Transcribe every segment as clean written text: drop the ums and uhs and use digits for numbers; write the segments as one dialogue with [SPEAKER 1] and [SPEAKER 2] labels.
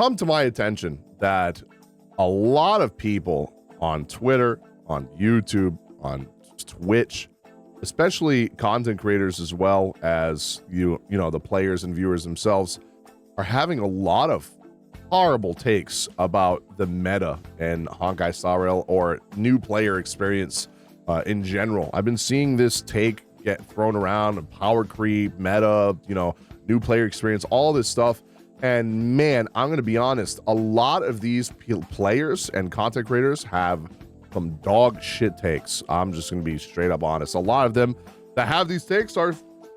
[SPEAKER 1] come to my attention that a lot of people on Twitter, on YouTube, on Twitch, especially content creators as well as you know the players and viewers themselves, are having a lot of horrible takes about the meta and Honkai Star Rail or new player experience in general. I've been seeing this take get thrown around, power creep, meta, you know, new player experience, all this stuff. And man, I'm going to be honest, a lot of these players and content creators have some dog shit takes. I'm just going to be straight up honest. A lot of them that have these takes are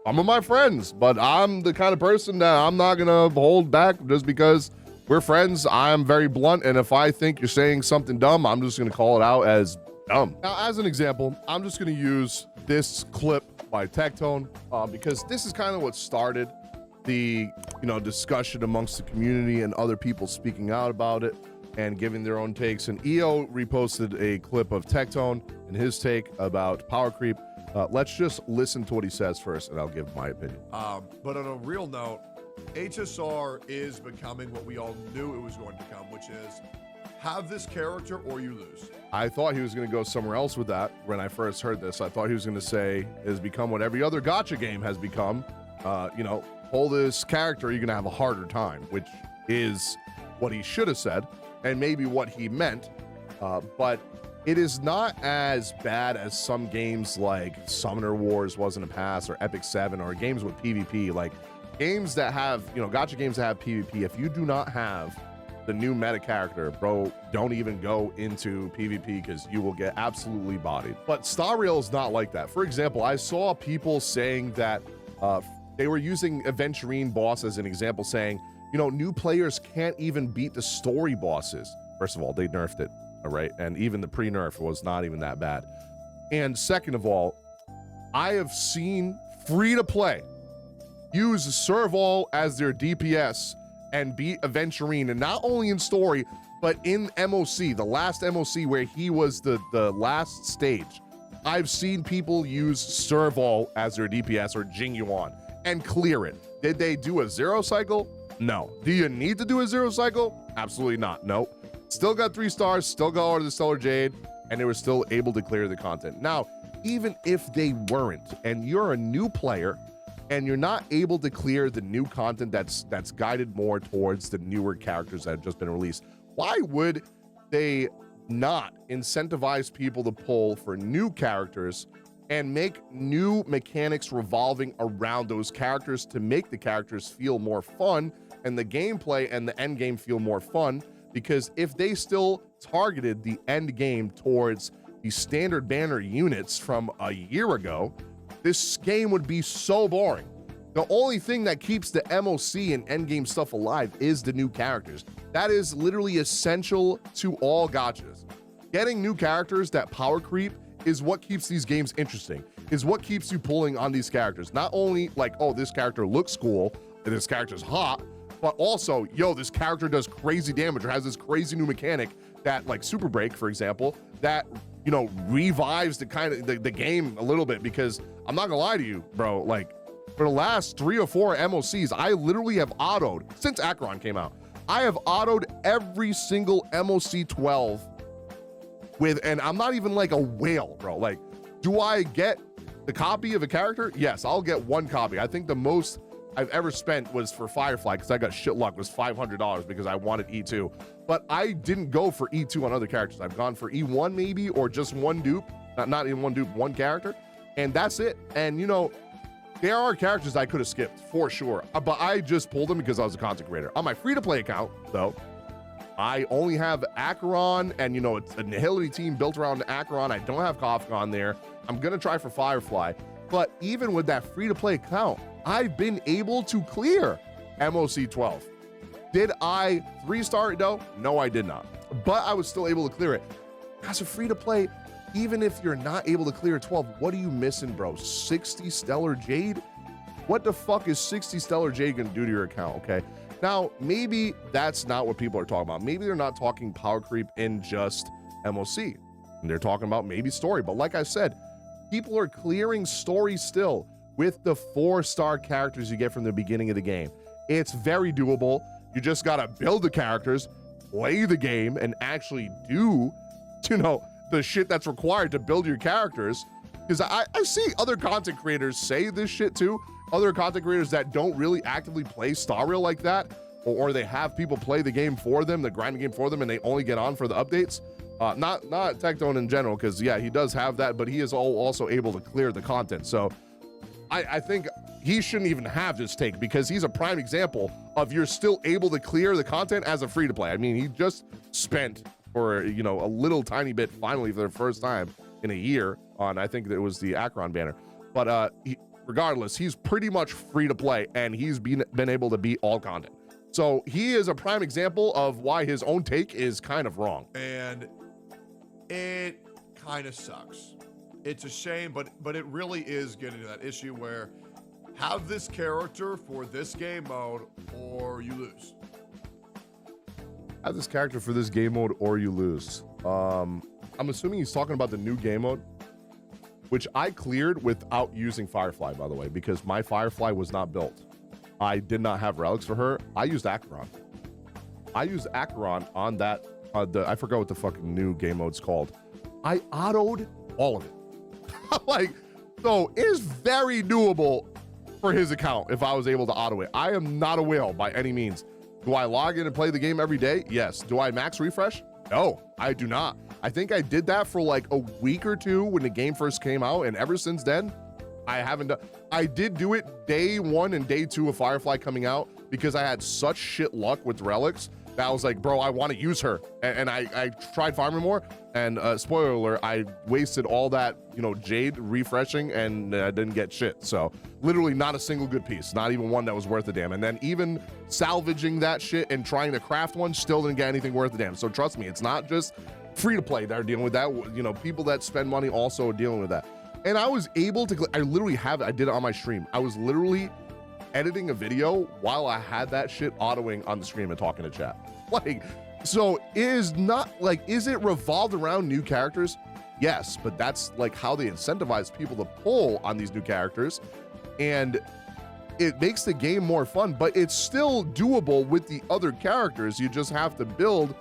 [SPEAKER 1] some of my friends, but I'm the kind of person that I'm not going to hold back just because we're friends. I'm very blunt, and if I think you're saying something dumb, I'm just going to call it out as dumb. Now, as an example, I'm just going to use this clip by Tectone because this is kind of what started the discussion amongst the community and other people speaking out about it and giving their own takes. And EO reposted a clip of Tectone and his take about power creep. Let's just listen to what he says first, and I'll give my opinion.
[SPEAKER 2] But on a real note, HSR is becoming what we all knew it was going to come, which is have this character or you lose.
[SPEAKER 1] I thought he was going to go somewhere else with that when I first heard this. I thought he was going to say it has become what every other gacha game has become. Pull this character, you're going to have a harder time, which is what he should have said and maybe what he meant. But it is not as bad as some games like Summoner Wars was in the past, or Epic 7, or games with PvP. Like games that have, gacha games that have PvP, if you do not have the new meta character, bro, don't even go into PvP because you will get absolutely bodied. But Star Rail is not like that. For example, I saw people saying that they were using Aventurine boss as an example, saying, new players can't even beat the story bosses. First of all, they nerfed it, all right? And even the pre-nerf was not even that bad. And second of all, I have seen free-to-play use Serval as their DPS and beat Aventurine, and not only in story, but in MOC, the last MOC where he was the last stage. I've seen people use Serval as their DPS or Jingyuan and clear it. Did they do a 0 cycle? No. Do you need to do a 0 cycle? Absolutely not. No. Still got 3 stars, still got Order of the Stellar Jade, and they were still able to clear the content. Now, even if they weren't, and you're a new player, and you're not able to clear the new content that's guided more towards the newer characters that have just been released, why would they not incentivize people to pull for new characters and make new mechanics revolving around those characters to make the characters feel more fun and the gameplay and the end game feel more fun? Because if they still targeted the end game towards the standard banner units from a year ago, this game would be so boring. The only thing that keeps the MOC and endgame stuff alive is the new characters. That is literally essential to all gachas. Getting new characters that power creep is what keeps these games interesting, is what keeps you pulling on these characters. Not only like, oh, this character looks cool, and this character's hot, but also, yo, this character does crazy damage or has this crazy new mechanic that, like Super Break, for example, that revives the kind of the game a little bit. Because I'm not gonna lie to you, bro, like for the last 3 or 4 MOCs, I literally have autoed since Acheron came out. I have autoed every single MOC 12 with, and I'm not even like a whale, bro. Like, do I get the copy of a character? Yes, I'll get 1 copy. I think the most I've ever spent was for Firefly, because I got shit luck, was $500 because I wanted E2. But I didn't go for E2 on other characters. I've gone for E1 maybe, or just 1 dupe. Not even 1 dupe, 1 character. And that's it. And there are characters I could have skipped for sure, but I just pulled them because I was a content creator. On my free-to-play account, though, I only have Acheron, and it's a Nihility team built around Acheron. I don't have Kafka on there. I'm gonna try for Firefly. But even with that free-to-play account, I've been able to clear MOC 12. Did I 3-star it though? No, I did not. But I was still able to clear it. As a free-to-play, even if you're not able to clear 12, what are you missing, bro? 60 Stellar Jade? What the fuck is 60 Stellar Jade gonna do to your account, okay? Now, maybe that's not what people are talking about. Maybe they're not talking power creep in just MOC. And they're talking about maybe story. But like I said, people are clearing story still with the 4-star characters you get from the beginning of the game. It's very doable. You just gotta build the characters, play the game, and actually do, you know, the shit that's required to build your characters. Because I see other content creators say this shit too. Other content creators that don't really actively play Star Rail like that, or they have people play the game for them, the grind the game for them, and they only get on for the updates. Not Tectone in general, because yeah, he does have that, but he is also able to clear the content. So I think he shouldn't even have this take, because he's a prime example of you're still able to clear the content as a free to play. I mean, he just spent for, you know, a little tiny bit finally for the first time in a year on, I think it was the Akron banner. But regardless, he's pretty much free to play, and he's been able to beat all content. So he is a prime example of why his own take is kind of wrong.
[SPEAKER 2] And it kind of sucks. It's a shame, but it really is getting to that issue where have this character for this game mode or you lose.
[SPEAKER 1] Have this character for this game mode or you lose. I'm assuming he's talking about the new game mode, which I cleared without using Firefly, by the way, because my Firefly was not built. I did not have relics for her. I used Acheron. I used Acheron on that, I forgot what the fucking new game mode's called. I autoed all of it. Like, so it is very doable for his account if I was able to auto it. I am not a whale by any means. Do I log in and play the game every day? Yes. Do I max refresh? No, I do not. I think I did that for like a week or two when the game first came out, and ever since then, I haven't done. I did do it day 1 and day 2 of Firefly coming out because I had such shit luck with relics that I was like, bro, I want to use her. And I tried farming more, and spoiler alert, I wasted all that, you know, jade refreshing, and I didn't get shit. So literally not a single good piece, not even one that was worth a damn. And then even salvaging that shit and trying to craft one, still didn't get anything worth a damn. So trust me, it's not just free to play that are dealing with that. You know, people that spend money also are dealing with that. And I was able to, I literally have it, I did it on my stream. I was literally editing a video while I had that shit autoing on the stream and talking to chat. Like, so is it revolved around new characters? Yes, but that's like how they incentivize people to pull on these new characters, and it makes the game more fun, but it's still doable with the other characters. You just have to build,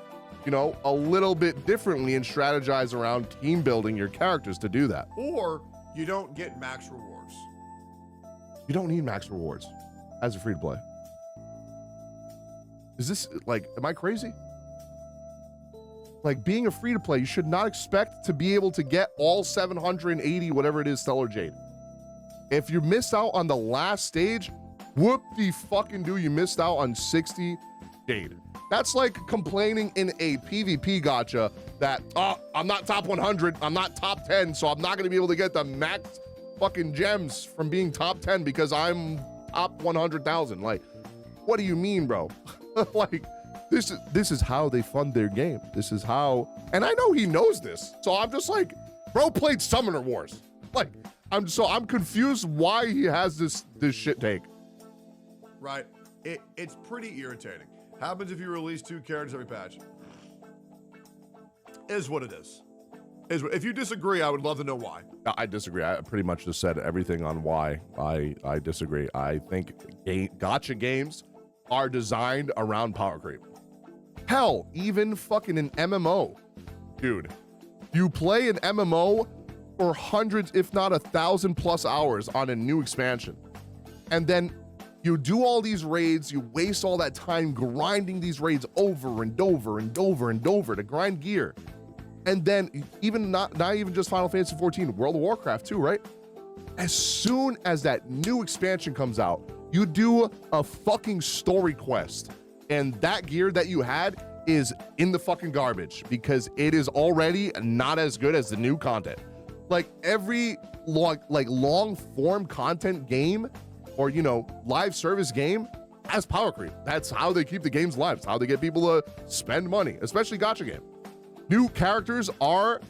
[SPEAKER 1] you know, a little bit differently and strategize around team building your characters to do that.
[SPEAKER 2] Or you don't get max rewards.
[SPEAKER 1] You don't need max rewards as a free to play. Is this like, am I crazy? Like, being a free to play, you should not expect to be able to get all 780, whatever it is, Stellar Jade. If you missed out on the last stage, whoop-de-fucking-do, you missed out on 60 Jade. That's like complaining in a PvP gacha that, oh, I'm not top 100, I'm not top 10, so I'm not gonna be able to get the max fucking gems from being top 10 because I'm top 100,000. Like, what do you mean, bro? Like, this is how they fund their game. This is how, and I know he knows this. So I'm just like, bro played Summoner Wars. Like, I'm confused why he has this shit take.
[SPEAKER 2] Right. It's pretty irritating. Happens if you release 2 characters every patch. Is what it is. If you disagree, I would love to know why.
[SPEAKER 1] I disagree. I pretty much just said everything on why I disagree. I think gacha games are designed around power creep. Hell, even fucking an MMO. Dude, you play an MMO for hundreds, if not 1,000+ hours on a new expansion. And then you do all these raids, you waste all that time grinding these raids over and over and over and over to grind gear. And then even not even just Final Fantasy 14, World of Warcraft too, right? As soon as that new expansion comes out, you do a fucking story quest, and that gear that you had is in the fucking garbage because it is already not as good as the new content. Like, every long form content game, or, you know, live service game has power creep. That's how they keep the games alive. It's how they get people to spend money, especially gacha game. New characters are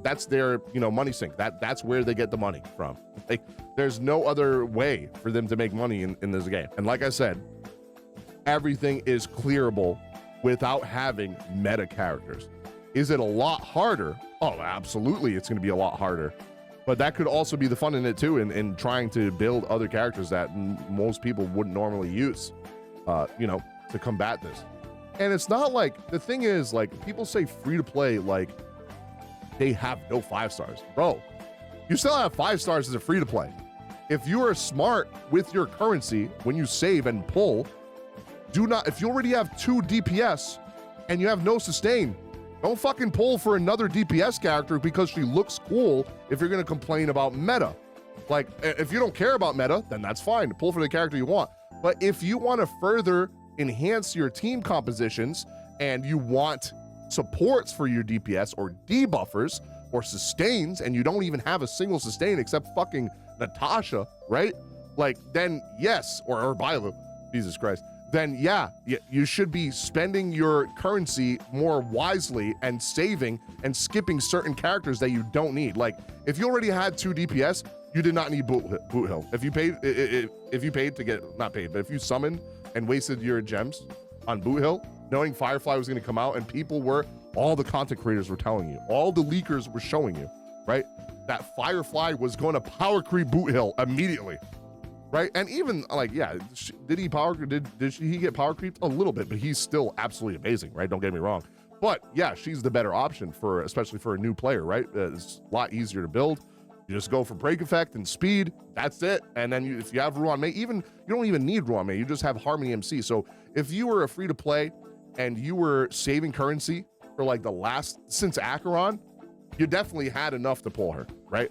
[SPEAKER 1] that's their, you know, money sink. That's where they get the money from. Like, there's no other way for them to make money in this game. And like I said, everything is clearable without having meta characters. Is it a lot harder? Oh, absolutely, it's going to be a lot harder. But that could also be the fun in it too, in trying to build other characters that most people wouldn't normally use. you know, to combat this. And it's not like, the thing is, like, people say free to play, like they have no 5 stars. Bro, you still have 5 stars as a free to play. If you are smart with your currency, when you save and pull, if you already have 2 DPS and you have no sustain, don't fucking pull for another DPS character because she looks cool if you're gonna complain about meta. Like, if you don't care about meta, then that's fine. Pull for the character you want. But if you want to further enhance your team compositions and you want supports for your DPS or debuffers or sustains, and you don't even have a single sustain except fucking Natasha, right? Like, then yes, or Bailu, Jesus Christ. Then yeah, you should be spending your currency more wisely and saving and skipping certain characters that you don't need. Like, if you already had 2 DPS, you did not need Boot Hill. If you paid to get, not paid, but if you summoned and wasted your gems on Boot Hill, knowing Firefly was going to come out, and all the content creators were telling you, all the leakers were showing you, right, that Firefly was going to power creep Boot Hill immediately. Right, and even like, yeah, did he get power creeped a little bit? But he's still absolutely amazing, right? Don't get me wrong. But yeah, she's the better option especially for a new player, right? It's a lot easier to build. You just go for break effect and speed. That's it. And then if you have Ruan Mei, you don't even need Ruan Mei. You just have Harmony MC. So if you were a free to play and you were saving currency for like since Acheron, you definitely had enough to pull her, right?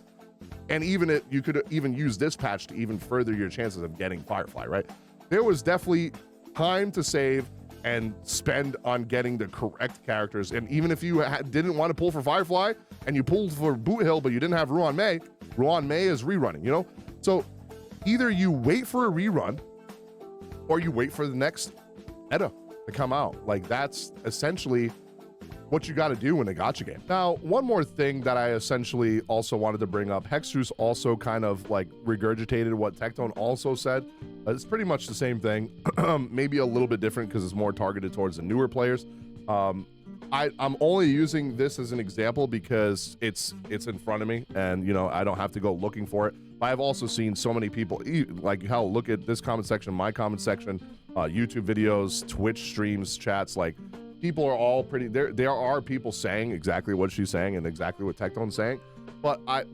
[SPEAKER 1] And even you could even use this patch to even further your chances of getting Firefly, right? There was definitely time to save and spend on getting the correct characters. And even if you didn't want to pull for Firefly and you pulled for Boot Hill, but you didn't have Ruan Mei is rerunning, you know? So either you wait for a rerun or you wait for the next meta to come out. Like, that's essentially what you got to do in a gacha game. Now, one more thing that I essentially also wanted to bring up, Hextru's also kind of like regurgitated what Tectone also said. It's pretty much the same thing, maybe a little bit different because it's more targeted towards the newer players. I'm only using this as an example because it's in front of me, and you know, I don't have to go looking for it. But I've also seen so many people, like, hell, look at this comment section, my comment section, YouTube videos, Twitch streams, chats, like, people are all pretty, there are people saying exactly what she's saying and exactly what Tectone's saying, but I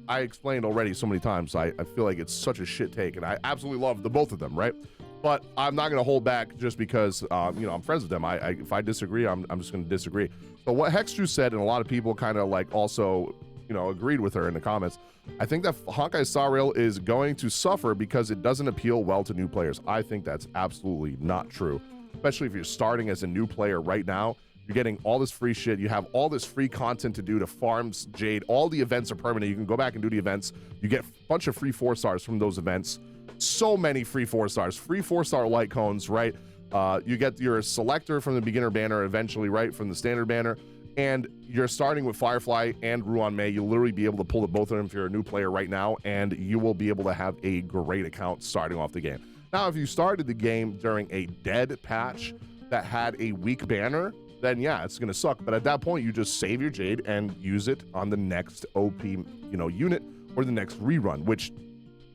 [SPEAKER 1] explained already so many times, I feel like it's such a shit take, and I absolutely love the both of them, right? But I'm not going to hold back just because, you know, I'm friends with them. If I disagree, I'm just going to disagree. But what Hextru said, and a lot of people kind of like also, you know, agreed with her in the comments, I think that Honkai Star Rail is going to suffer because it doesn't appeal well to new players. I think that's absolutely not true. Especially if you're starting as a new player right now, you're getting all this free shit. You have all this free content to do to farm Jade. All the events are permanent. You can go back and do the events. You get a bunch of free 4 stars from those events. So many free 4 stars, free 4-star light cones, right? You get your selector from the beginner banner eventually, right? From the standard banner. And you're starting with Firefly and Ruan Mei. You'll literally be able to pull the both of them if you're a new player right now, and you will be able to have a great account starting off the game. Now, if you started the game during a dead patch that had a weak banner, then yeah, it's gonna suck. But at that point, you just save your Jade and use it on the next OP, you know, unit or the next rerun, which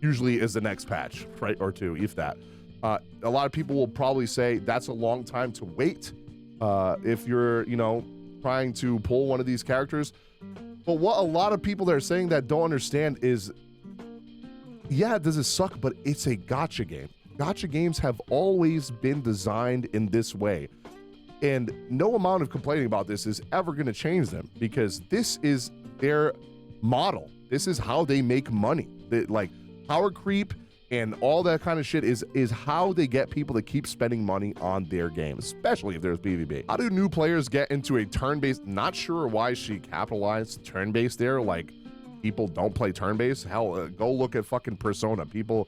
[SPEAKER 1] usually is the next patch, right? Or 2, if that. A lot of people will probably say that's a long time to wait if you're, you know, trying to pull one of these characters. But what a lot of people that are saying that don't understand is, yeah, does it suck? But it's a gacha game. Gacha games have always been designed in this way, and no amount of complaining about this is ever going to change them, because this is their model. This is how they make money. Like, power creep and all that kind of shit is how they get people to keep spending money on their game, especially if there's PvP. How do new players get into a turn-based? Not sure why she capitalized turn-based there. Like, people don't play turn-based. Hell, go look at fucking Persona. People,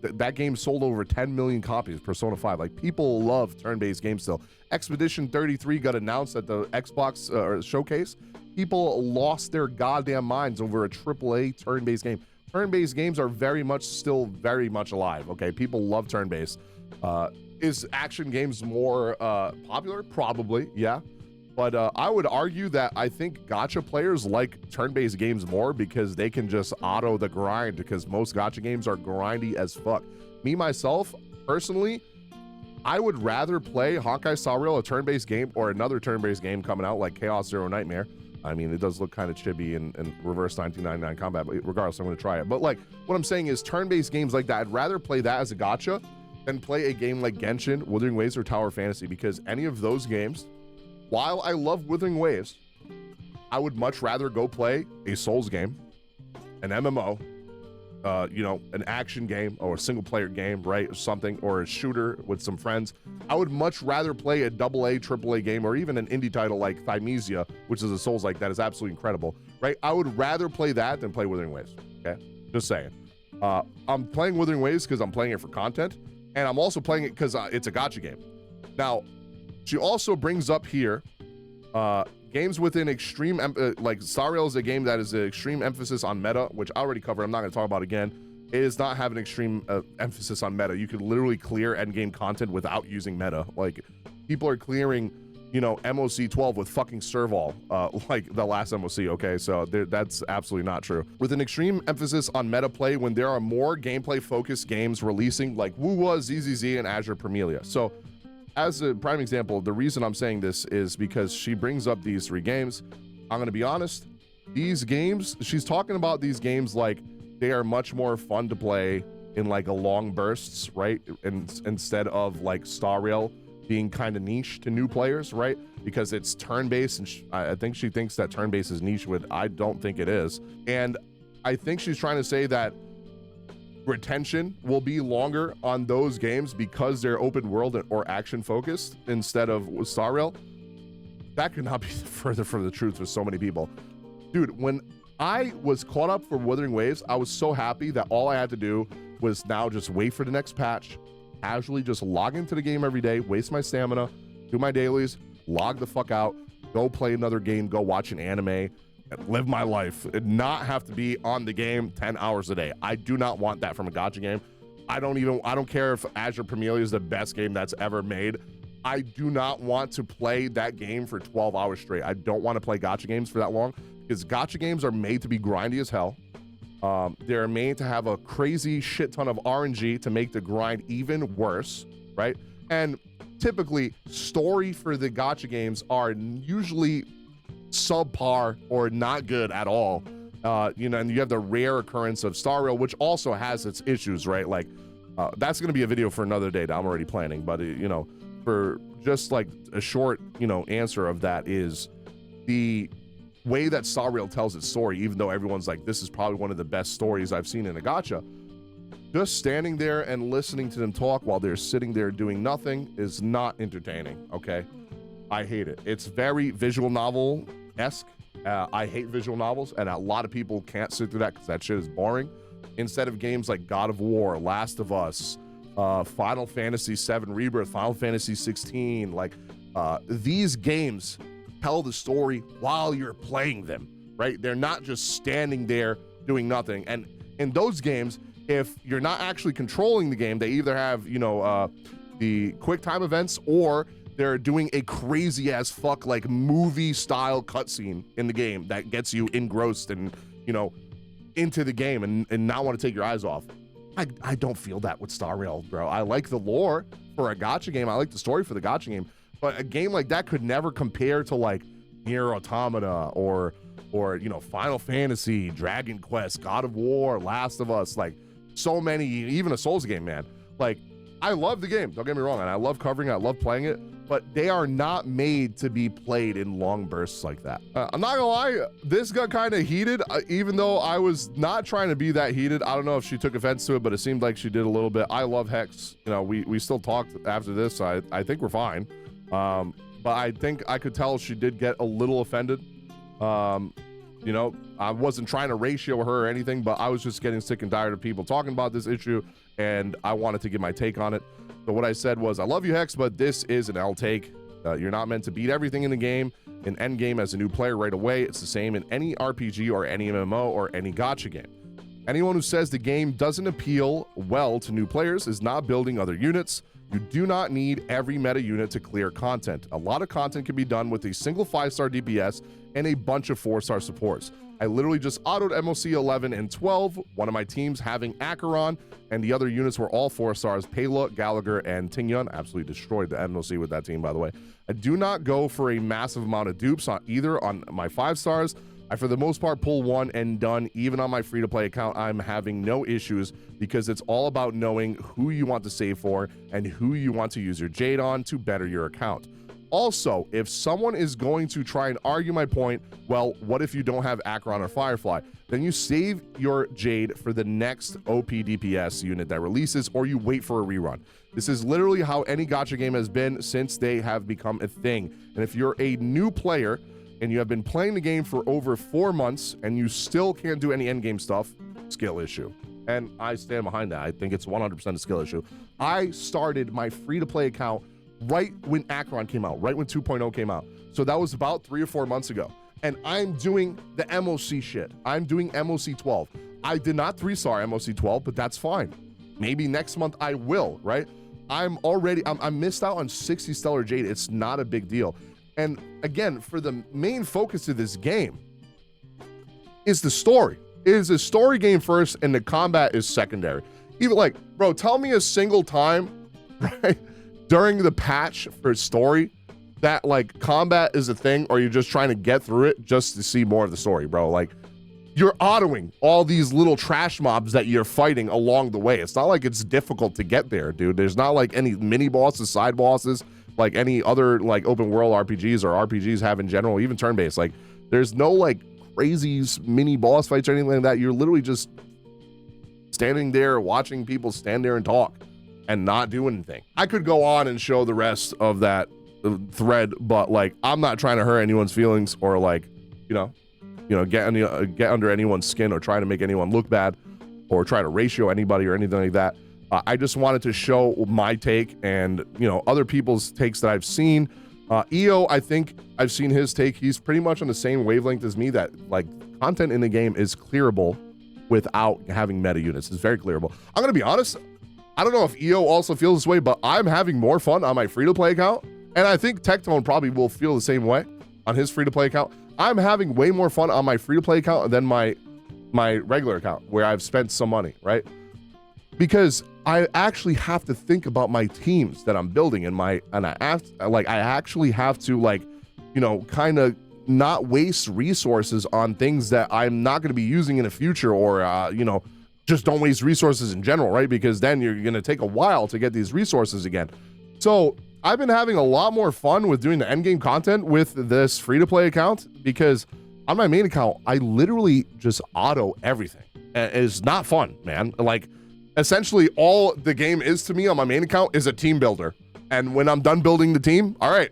[SPEAKER 1] that game sold over 10 million copies, Persona 5. Like, people love turn-based games still. Expedition 33 got announced at the Xbox showcase. People lost their goddamn minds over a AAA turn-based game. Turn-based games are still very much alive, okay? People love turn-based. Is action games more popular? Probably, yeah. But I would argue that I think gacha players like turn-based games more because they can just auto the grind, because most gacha games are grindy as fuck. Me, myself, personally, I would rather play Honkai Star Rail, a turn-based game, or another turn-based game coming out like Chaos Zero Nightmare. I mean, it does look kind of chibi and reverse 1999 combat, but regardless, I'm going to try it. But like, what I'm saying is turn-based games like that, I'd rather play that as a gacha than play a game like Genshin, Wuthering Waves, or Tower Fantasy, because any of those games, while I love Wuthering Waves, I would much rather go play a Souls game, an MMO, you know, an action game or a single player game, right? Or something, or a shooter with some friends. I would much rather play a AA, AAA game, or even an indie title like Thymesia, which is a Souls like that is absolutely incredible, right? I would rather play that than play Wuthering Waves, okay? Just saying. I'm playing Wuthering Waves because I'm playing it for content, and I'm also playing it because it's a gacha game. Now, she also brings up here, games within extreme, like Star Rail is a game that is an extreme emphasis on meta, which I already covered. I'm not going to talk about again. It does not have an extreme emphasis on meta. You could literally clear endgame content without using meta. Like, people are clearing, you know, MOC 12 with fucking Serval, like the last MOC, okay? So that's absolutely not true. With an extreme emphasis on meta play, when there are more gameplay-focused games releasing, like WoWa, ZZZ, and Azure Permelia. So, as a prime example, the reason I'm saying this is because she brings up these 3 games. I'm going to be honest, these games, she's talking about these games like they are much more fun to play in like a long bursts, right? And instead of like Star Rail being kind of niche to new players, right? Because it's turn-based, and I think she thinks that turn-based is niche, but I don't think it is. And I think she's trying to say that retention will be longer on those games because they're open world or action focused instead of Star Rail. That could not be further from the truth for so many people. Dude, when I was caught up for Wuthering Waves, I was so happy that all I had to do was now just wait for the next patch, casually just log into the game every day, waste my stamina, do my dailies, log the fuck out, go play another game, go watch an anime, and live my life and not have to be on the game 10 hours a day. I do not want that from a gacha game. I don't care if Azure Permelia is the best game that's ever made. I do not want to play that game for 12 hours straight. I don't want to play gacha games for that long because gacha games are made to be grindy as hell. They're made to have a crazy shit ton of RNG to make the grind even worse, right? And typically, story for the gacha games are usually subpar or not good at all. You know, and you have the rare occurrence of Star Rail, which also has its issues, right? Like, that's going to be a video for another day that I'm already planning, but you know, for just like a short, you know, answer of that is the way that Star Rail tells its story, even though everyone's like, this is probably one of the best stories I've seen in a gacha, just standing there and listening to them talk while they're sitting there doing nothing is not entertaining, okay? I hate it. It's very visual novel-esque. I hate visual novels, and a lot of people can't sit through that because that shit is boring. Instead of games like God of War, Last of Us, Final Fantasy VII Rebirth, Final Fantasy 16, like these games tell the story while you're playing them, right? They're not just standing there doing nothing. And in those games, if you're not actually controlling the game, they either have, you know, the quick time events, or they're doing a crazy as fuck like movie style cutscene in the game that gets you engrossed and, you know, into the game and not want to take your eyes off. I don't feel that with Star Rail, bro. I like the lore for a gacha game. I like the story for the gacha game, but a game like that could never compare to like Nier Automata or you know, Final Fantasy, Dragon Quest, God of War, Last of Us, like so many, even a Souls game, man. Like, I love the game, don't get me wrong, and I love covering it, I love playing it, but they are not made to be played in long bursts like that. I'm not gonna lie, this got kind of heated, even though I was not trying to be that heated. I don't know if she took offense to it, but it seemed like she did a little bit. I love Hex. You know, we still talked after this, so I think we're fine. But I think I could tell she did get a little offended. You know, I wasn't trying to ratio her or anything, but I was just getting sick and tired of people talking about this issue, and I wanted to give my take on it. So what I said was, I love you, Hex, but this is an L take. You're not meant to beat everything in the game, in endgame as a new player right away. It's the same in any RPG or any MMO or any gacha game. Anyone who says the game doesn't appeal well to new players is not building other units. You do not need every meta unit to clear content. A lot of content can be done with a single 5-star DPS and a bunch of 4-star supports. I literally just autoed MOC 11 and 12, one of my teams having Acheron, and the other units were all 4 stars, Pela, Gallagher, and Tingyun. Absolutely destroyed the MOC with that team, by the way. I do not go for a massive amount of dupes on either on my 5 stars. I, for the most part, pull one and done. Even on my free-to-play account, I'm having no issues because it's all about knowing who you want to save for and who you want to use your Jade on to better your account. Also, if someone is going to try and argue my point, well, what if you don't have Acheron or Firefly? Then you save your Jade for the next OP DPS unit that releases, or you wait for a rerun. This is literally how any gacha game has been since they have become a thing. And if you're a new player and you have been playing the game for over 4 months and you still can't do any endgame stuff, skill issue. And I stand behind that. I think it's 100% a skill issue. I started my free-to-play account right when Acheron came out, right when 2.0 came out. So that was about 3 or 4 months ago. And I'm doing the MOC shit. I'm doing MOC 12. I did not 3-star MOC 12, but that's fine. Maybe next month I will, right? I'm missed out on 60 Stellar Jade. It's not a big deal. And again, for the main focus of this game is the story. It is a story game first, and the combat is secondary. Even like, bro, tell me a single time, right, during the patch for story that like combat is a thing, or you're just trying to get through it just to see more of the story, bro. Like, you're autoing all these little trash mobs that you're fighting along the way. It's not like it's difficult to get there, dude. There's not like any mini bosses, side bosses, like any other like open world RPGs or RPGs have in general, even turn-based. Like, there's no like crazy mini boss fights or anything like that. You're literally just standing there watching people stand there and talk and not do anything. I could go on and show the rest of that thread, but like, I'm not trying to hurt anyone's feelings or like, get under anyone's skin or try to make anyone look bad or try to ratio anybody or anything like that. I just wanted to show my take and, other people's takes that I've seen. EO, I think I've seen his take. He's pretty much on the same wavelength as me, that like content in the game is clearable without having meta units. It's very clearable. I'm going to be honest. I don't know if EO also feels this way, but I'm having more fun on my free-to-play account. And I think Tectone probably will feel the same way on his free-to-play account. I'm having way more fun on my free-to-play account than my regular account where I've spent some money, right? Because I actually have to think about my teams that I'm building and I actually have to kind of not waste resources on things that I'm not going to be using in the future, or just don't waste resources in general, right? Because then you're going to take a while to get these resources again. So I've been having a lot more fun with doing the endgame content with this free-to-play account, because on my main account, I literally just auto everything. And it's not fun, man. Like, essentially all the game is to me on my main account is a team builder. And when I'm done building the team, all right,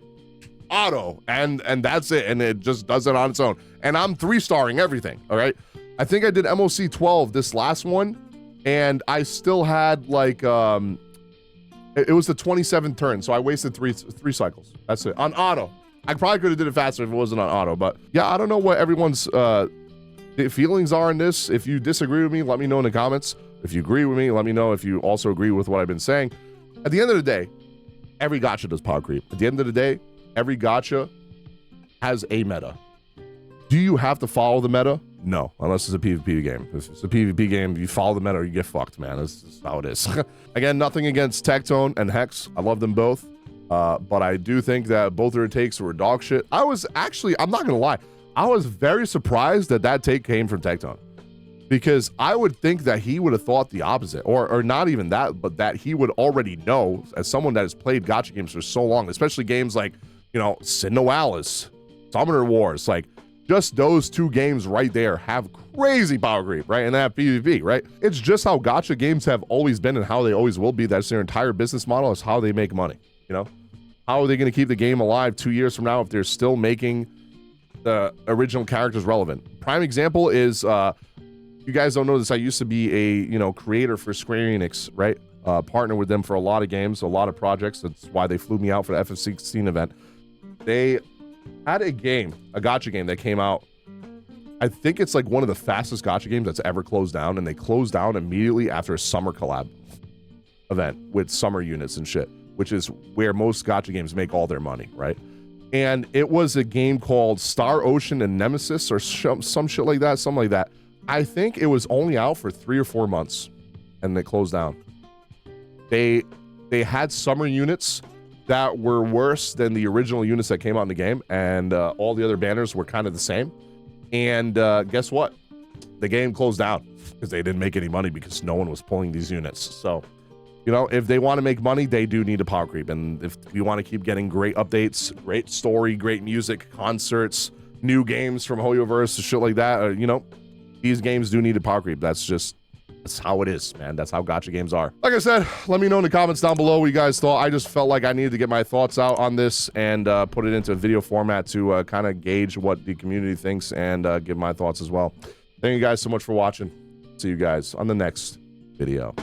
[SPEAKER 1] auto, and that's it. And it just does it on its own. And I'm 3-starring everything, all right? I think I did MOC 12 this last one, and I still had like, it was the 27th turn, so I wasted three cycles. That's it, on auto. I probably could have did it faster if it wasn't on auto, but yeah, I don't know what everyone's feelings are in this. If you disagree with me, let me know in the comments. If you agree with me, let me know if you also agree with what I've been saying. At the end of the day, every gacha does power creep. At the end of the day, every gacha has a meta. Do you have to follow the meta? No, unless it's a PvP game. If it's a PvP game, you follow the meta or you get fucked, man. This is how it is. Again, nothing against Tectone and Hex. I love them both. But I do think that both their takes were dog shit. I'm not gonna lie, I was very surprised that take came from Tectone, because I would think that he would have thought the opposite, or not even that, but that he would already know, as someone that has played gacha games for so long, especially games like, Sin Noalis, Summoner Wars, like just those 2 games right there have crazy power creep, right? And they have PvP, right? It's just how gacha games have always been and how they always will be. That's their entire business model, is how they make money, How are they going to keep the game alive 2 years from now if they're still making the original characters relevant? Prime example is, you guys don't know this, I used to be a, creator for Square Enix, right? Partner with them for a lot of games, a lot of projects. That's why they flew me out for the FF16 event. They had a gacha game that came out. I think it's like one of the fastest gacha games that's ever closed down, and they closed down immediately after a summer collab event with summer units and shit. which is where most gacha games make all their money, right? And it was a game called Star Ocean and Nemesis or some shit like that, something like that. I think it was only out for 3 or 4 months and they closed down. They had summer units that were worse than the original units that came out in the game, and all the other banners were kind of the same. And guess what? The game closed down because they didn't make any money because no one was pulling these units. So, you know, if they want to make money, they do need a Powercreep. And if you want to keep getting great updates, great story, great music, concerts, new games from Hoyoverse, shit like that, you know, these games do need a Powercreep. That's how it is, man. That's how gacha games are. Like I said, let me know in the comments down below what you guys thought. I just felt like I needed to get my thoughts out on this and put it into a video format to kind of gauge what the community thinks and give my thoughts as well. Thank you guys so much for watching. See you guys on the next video.